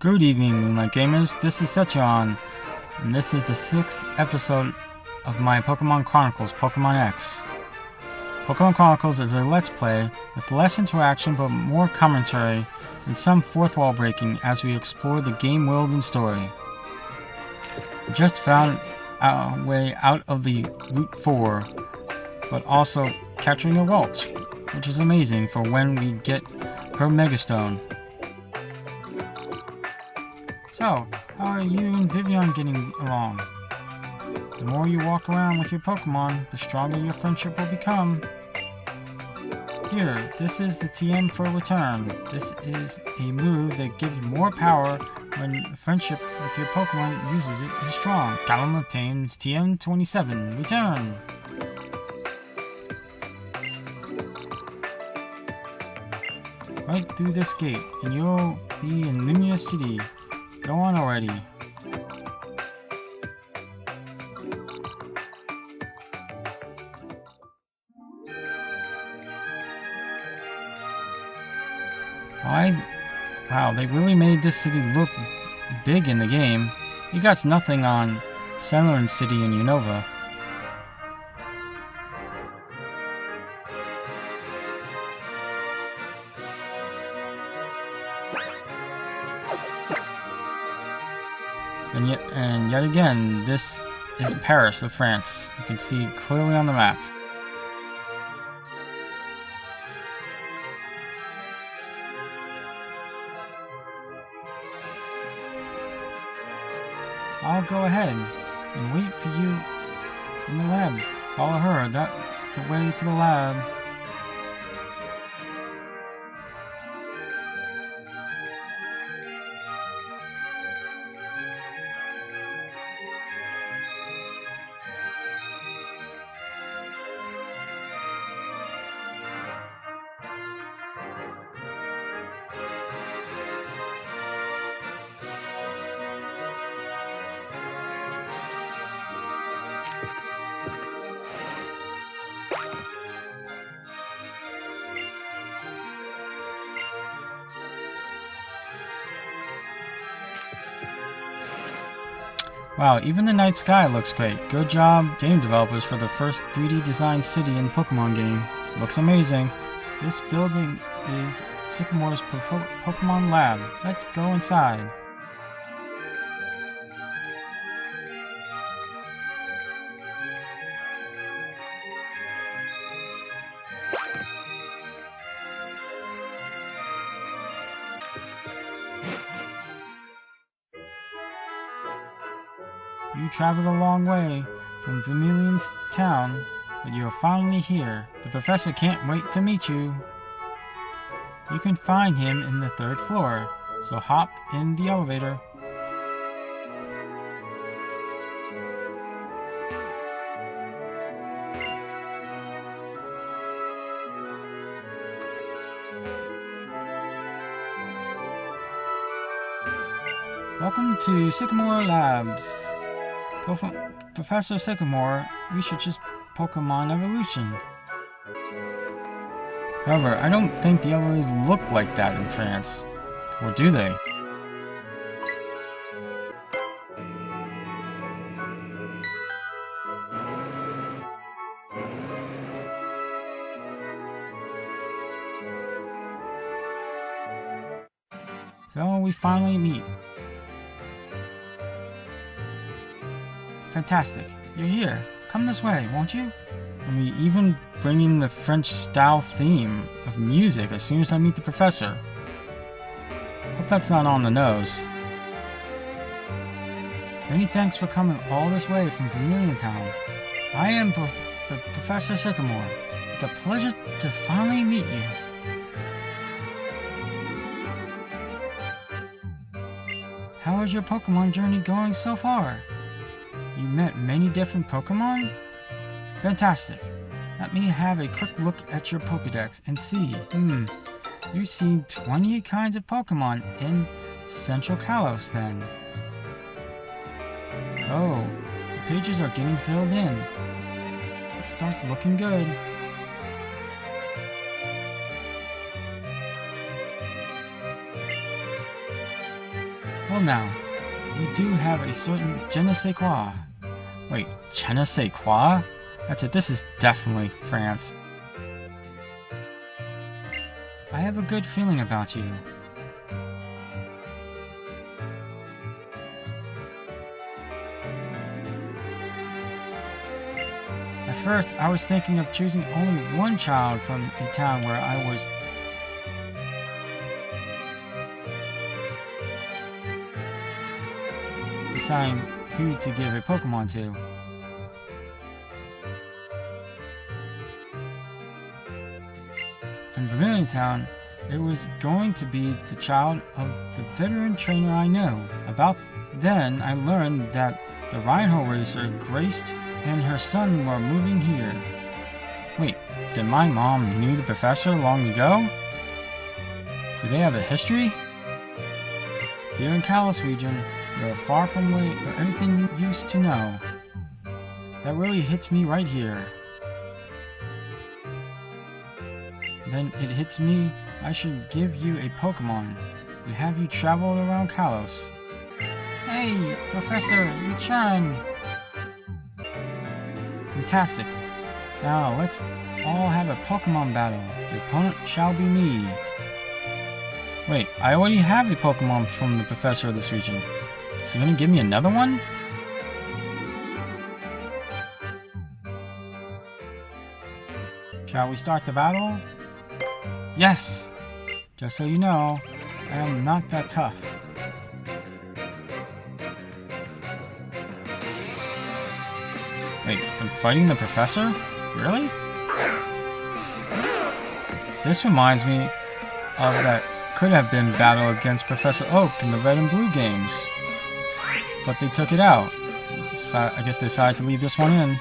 Good evening, Moonlight Gamers. This is Setoeon, and this is the 6th episode of my Pokemon Chronicles, Pokemon X. Pokemon Chronicles is a Let's Play with less interaction but more commentary and some fourth wall breaking as we explore the game world and story. We just found our way out of the Route 4, but also capturing a Waltz, which is amazing for when we get her Megastone. So, how are you and Vivian getting along? The more you walk around with your Pokemon, the stronger your friendship will become. Here, this is the TM for return. This is a move that gives more power when the friendship with your Pokemon uses it is strong. Callum obtains TM27. Return! Right through this gate, and you'll be in Lumia City. Go on already. Wow, they really made this city look big in the game. You got nothing on Sunland City in Unova. And yet again, this is Paris of France. You can see clearly on the map. I'll go ahead and wait for you in the lab. Follow her, that's the way to the lab. Wow, even the night sky looks great. Good job, game developers, for the first 3D designed city in Pokemon game. Looks amazing. This building is Sycamore's Pokemon Lab. Let's go inside. You traveled a long way from Vermilion's town, but you are finally here. The professor can't wait to meet you. You can find him in the 3rd floor, so hop in the elevator. Welcome to Sycamore Labs. Professor Sycamore researches Pokemon evolution. However, I don't think the elevators look like that in France. Or do they? So we finally meet. Fantastic. You're here. Come this way, won't you? And we even bring in the French-style theme of music as soon as I meet the professor. Hope that's not on the nose. Many thanks for coming all this way from Vermilion Town. I am the Professor Sycamore. It's a pleasure to finally meet you. How is your Pokemon journey going so far? You met many different Pokemon? Fantastic. Let me have a quick look at your Pokedex and see. You've seen 28 kinds of Pokemon in Central Kalos then. Oh, the pages are getting filled in. It starts looking good. Well now, you do have a certain je ne sais quoi. Wait, je ne sais quoi? That's it, this is definitely France. I have a good feeling about you. At first, I was thinking of choosing only one child from a town where I was deciding who to give a Pokemon to. In Vermilion Town, it was going to be the child of the veteran trainer I know. About then, I learned that the Rhino racer Grace and her son were moving here. Wait, did my mom knew the professor long ago? Do they have a history? Here in Kalos region, we are far from everything you used to know. That really hits me right here. Then it hits me I should give you a Pokemon and have you travel around Kalos. Hey, Professor, return! Fantastic. Now let's all have a Pokemon battle. Your opponent shall be me. Wait, I already have a Pokemon from the Professor of this region. Is he gonna give me another one? Shall we start the battle? Yes! Just so you know, I am not that tough. Wait, when fighting the Professor? Really? This reminds me of that could have been battle against Professor Oak in the Red and Blue games. But they took it out. I guess they decided to leave this one in.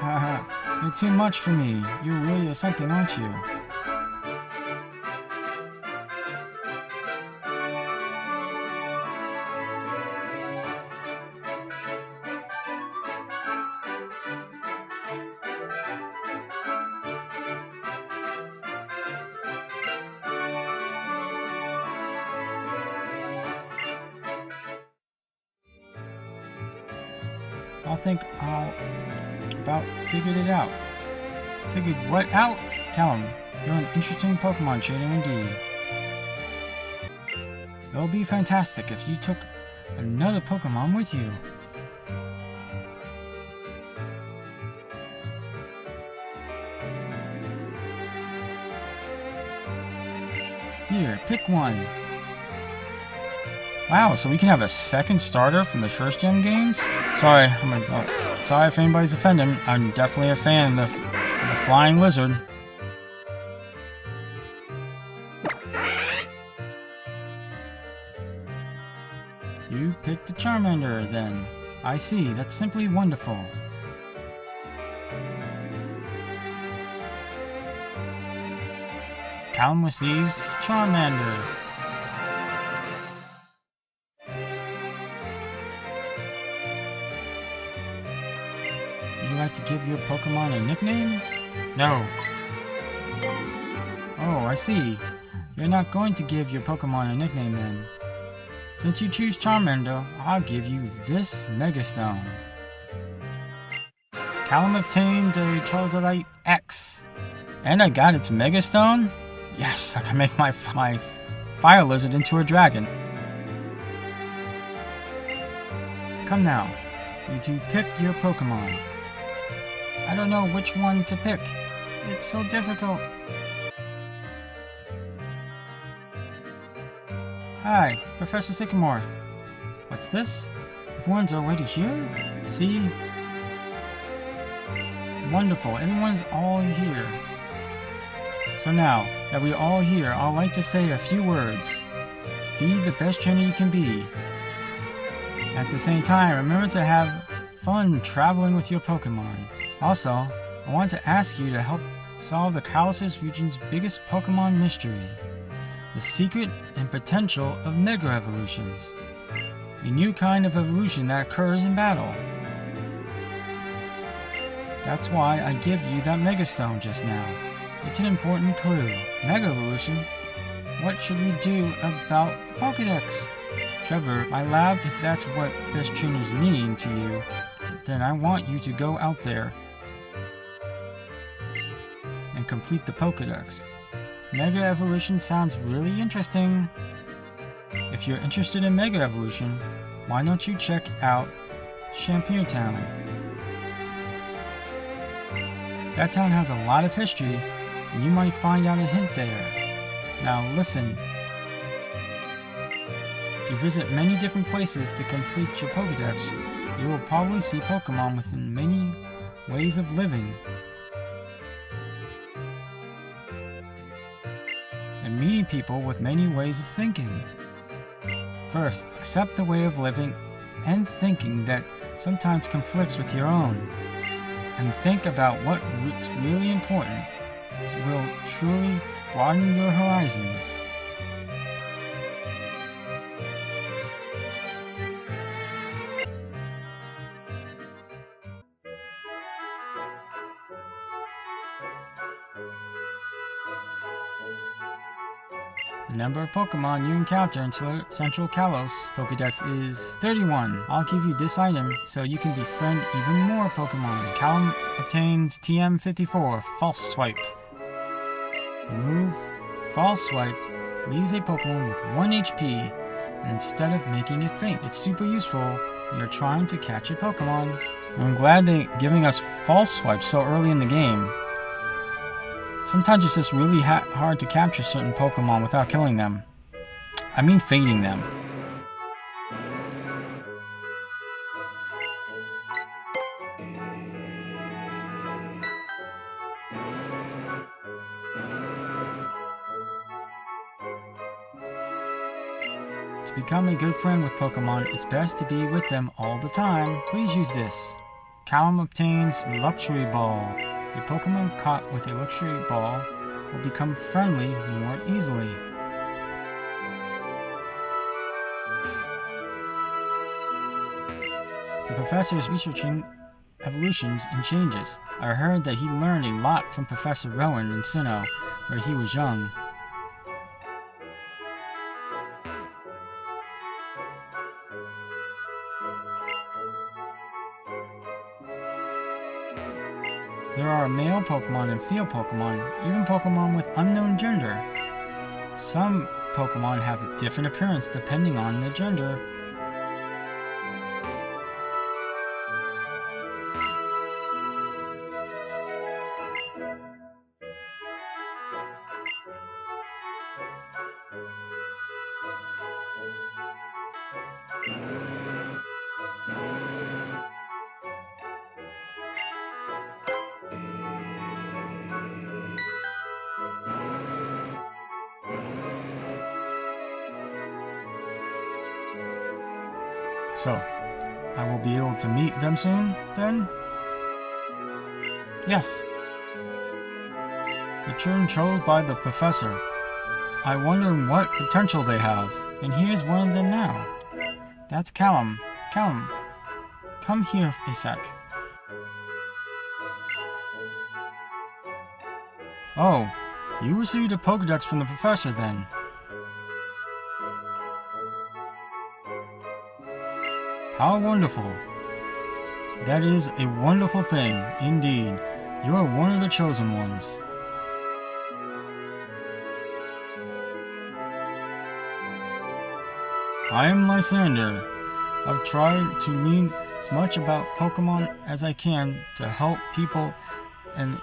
Haha, you're too much for me. You really are something, aren't you? I'll about figured it out. Figured what out? Callum, you're an interesting Pokemon trainer indeed. It'll be fantastic if you took another Pokemon with you. Here, pick one. Wow, so we can have a second starter from the first gen games? Sorry if anybody's offended. I'm definitely a fan of the flying lizard. You picked the Charmander, then. I see, that's simply wonderful. Callum receives Charmander. Would you like to give your Pokemon a nickname? No. Oh, I see. You're not going to give your Pokemon a nickname then. Since you choose Charmander, I'll give you this Mega Stone. Callum obtained a Charizard Ep6. And I got its Mega Stone? Yes, I can make my fire lizard into a dragon. Come now, you two pick your Pokemon. I don't know which one to pick. It's so difficult. Hi, Professor Sycamore. What's this? Everyone's already here? See? Wonderful, everyone's all here. So now that we're all here, I'd like to say a few words. Be the best trainer you can be. At the same time, remember to have fun traveling with your Pokemon. Also, I want to ask you to help solve the Kalos region's biggest Pokemon mystery. The secret and potential of Mega Evolutions. A new kind of evolution that occurs in battle. That's why I give you that Mega Stone just now. It's an important clue. Mega Evolution? What should we do about the Pokedex? Trevor, my lab, if that's what best trainers mean to you, then I want you to go out there and complete the Pokedex. Mega Evolution sounds really interesting. If you're interested in Mega Evolution, why don't you check out Champion Town? That town has a lot of history, and you might find out a hint there. Now listen. If you visit many different places to complete your Pokedex, you will probably see Pokemon within many ways of living. And meeting people with many ways of thinking. First, accept the way of living and thinking that sometimes conflicts with your own. And think about what's really important. This will truly broaden your horizons. The number of Pokemon you encounter in Central Kalos Pokedex is 31. I'll give you this item so you can befriend even more Pokemon. Callum obtains TM54, False Swipe. The move False Swipe leaves a Pokemon with 1 HP, and instead of making it faint, it's super useful when you're trying to catch a Pokemon. I'm glad they're giving us False Swipe so early in the game. Sometimes it's just really hard to capture certain Pokemon without killing them. I mean fading them. To become a good friend with Pokemon, it's best to be with them all the time. Please use this. Callum obtains Luxury Ball. A Pokemon caught with a Luxury Ball will become friendly more easily. The professor is researching evolutions and changes. I heard that he learned a lot from Professor Rowan in Sinnoh, where he was young. There are male Pokemon and female Pokemon, even Pokemon with unknown gender. Some Pokemon have a different appearance depending on their gender. So, I will be able to meet them soon, then? Yes. The children chose by the professor. I wonder what potential they have, and here's one of them now. That's Callum. Callum, come here a sec. Oh, you received a Pokedex from the professor then. How wonderful. That is a wonderful thing, indeed. You are one of the chosen ones. I am Lysander. I've tried to learn as much about Pokemon as I can to help people in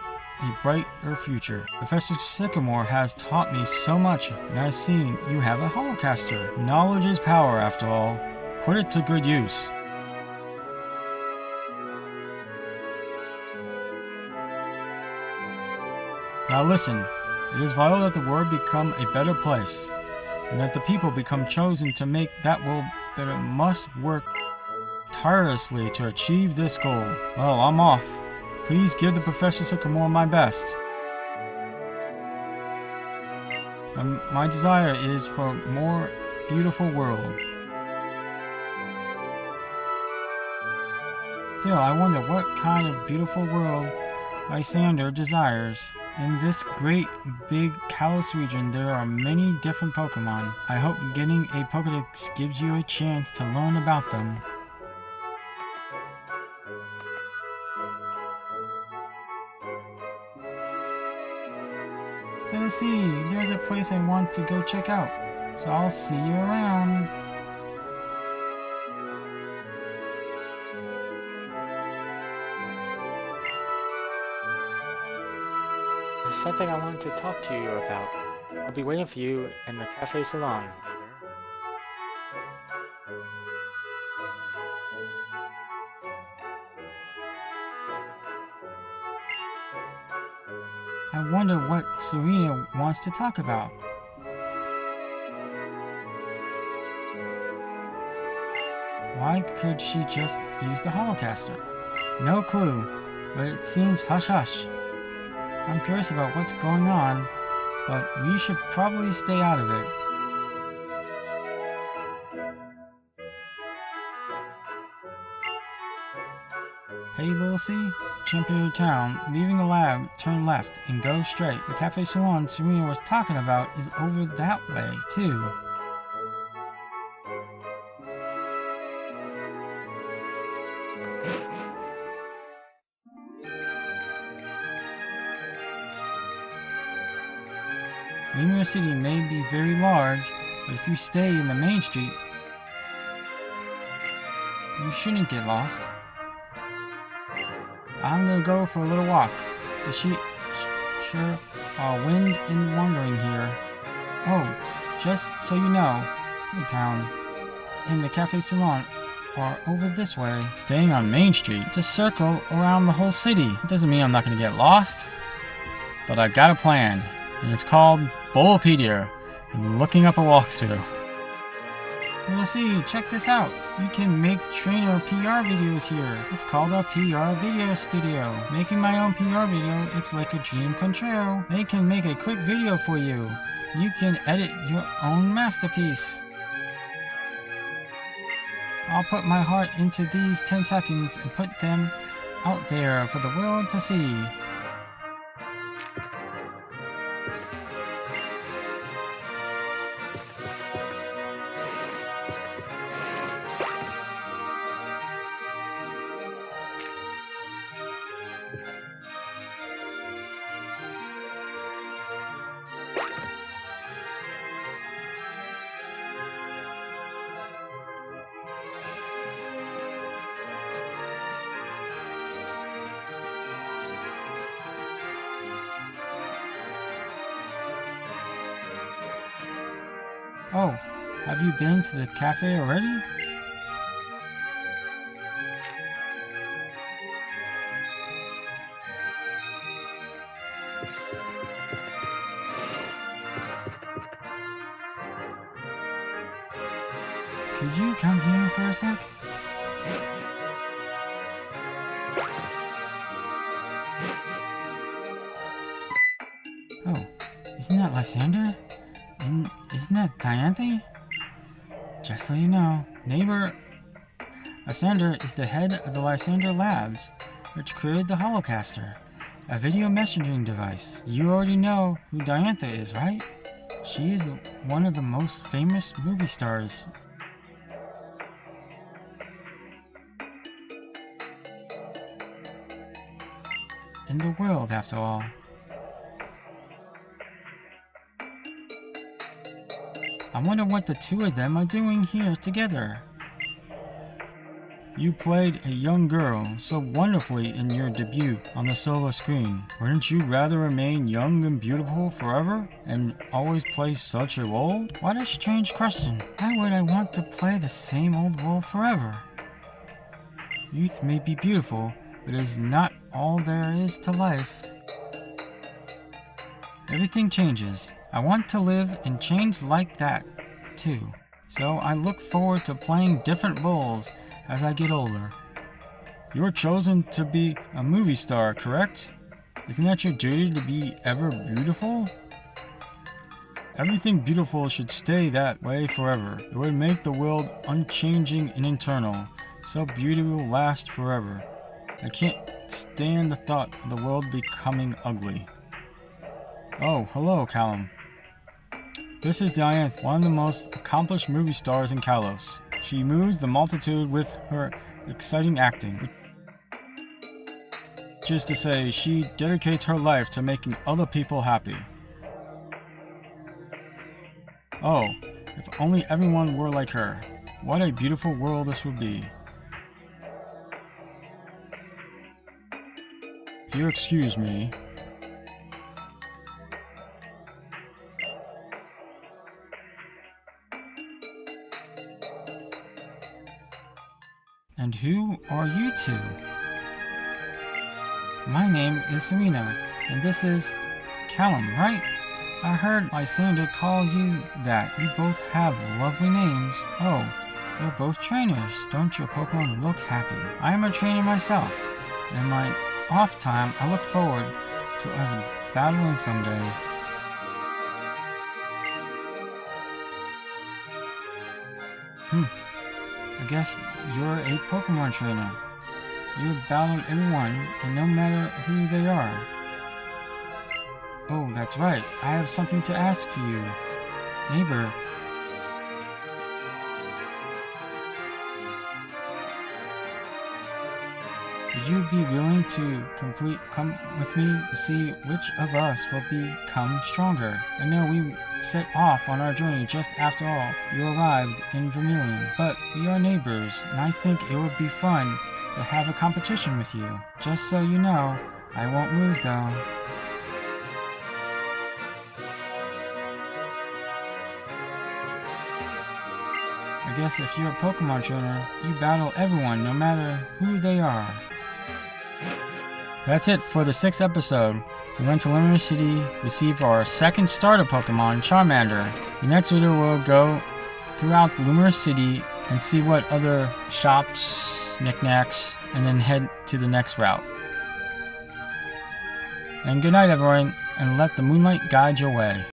a brighter future. Professor Sycamore has taught me so much, and I've seen you have a Holocaster. Knowledge is power, after all. Put it to good use. Now listen, it is vital that the world become a better place, and that the people become chosen to make that world better must work tirelessly to achieve this goal. Well, I'm off. Please give the Professor Sycamore my best. My desire is for a more beautiful world. Still, I wonder what kind of beautiful world Lysander desires. In this great, big Kalos region, there are many different Pokemon. I hope getting a Pokedex gives you a chance to learn about them. Let us see, there's a place I want to go check out, so I'll see you around. There's something I wanted to talk to you about. I'll be waiting for you in the cafe salon later. I wonder what Serena wants to talk about. Why could she just use the Holocaster? No clue, but it seems hush-hush. I'm curious about what's going on, but we should probably stay out of it. Hey, Little C, Champion Town, leaving the lab, turn left and go straight. The cafe salon Serena was talking about is over that way, too. Lemur City may be very large, but if you stay in the main street, you shouldn't get lost. I'm gonna go for a little walk. The sheep sure are wind and wandering here. Oh, just so you know, the town and the cafe salon are over this way. Staying on Main Street, it's a circle around the whole city. It doesn't mean I'm not gonna get lost, but I got a plan, and it's called Bulbapedia and looking up a walkthrough. Let's see, check this out. You can make trainer PR videos here. It's called a PR video studio. Making my own PR video, it's like a dream come true. They can make a quick video for you. You can edit your own masterpiece. I'll put my heart into these 10 seconds and put them out there for the world to see. Oh, have you been to the cafe already? Could you come here for a sec? Oh, isn't that Lysander? Isn't that Dianthe? Just so you know, neighbor, Lysander is the head of the Lysander Labs, which created the Holocaster, a video messaging device. You already know who Dianthe is, right? She is one of the most famous movie stars. In the world, after all. I wonder what the two of them are doing here together. You played a young girl so wonderfully in your debut on the silver screen. Wouldn't you rather remain young and beautiful forever and always play such a role? What a strange question. Why would I want to play the same old role forever? Youth may be beautiful, but it is not all there is to life. Everything changes. I want to live and change like that, too. So I look forward to playing different roles as I get older. You're chosen to be a movie star, correct? Isn't that your duty to be ever beautiful? Everything beautiful should stay that way forever. It would make the world unchanging and eternal, so beauty will last forever. I can't stand the thought of the world becoming ugly. Oh, hello, Callum. This is Dianthe, one of the most accomplished movie stars in Kalos. She moves the multitude with her exciting acting, which is to say, she dedicates her life to making other people happy. Oh, if only everyone were like her. What a beautiful world this would be. If you excuse me. And who are you two? My name is Serena, and this is Callum, right? I heard Lysander call you that. You both have lovely names. Oh, you're both trainers. Don't your Pokemon look happy? I am a trainer myself. In my off time, I look forward to us battling someday. I guess you're a Pokemon trainer. You battle everyone, and no matter who they are. Oh, that's right. I have something to ask for you. Neighbor. Would you be willing to come with me to see which of us will become stronger? I know we set off on our journey just after all you arrived in Vermilion, but we are neighbors, and I think it would be fun to have a competition with you. Just so you know, I won't lose though. I guess if you're a Pokemon trainer, you battle everyone no matter who they are. That's it for the 6th episode. We went to Limerick City, received our second starter Pokemon, Charmander. The next video will go throughout the Luminous City and see what other shops, knickknacks, and then head to the next route. And good night, everyone, and let the moonlight guide your way.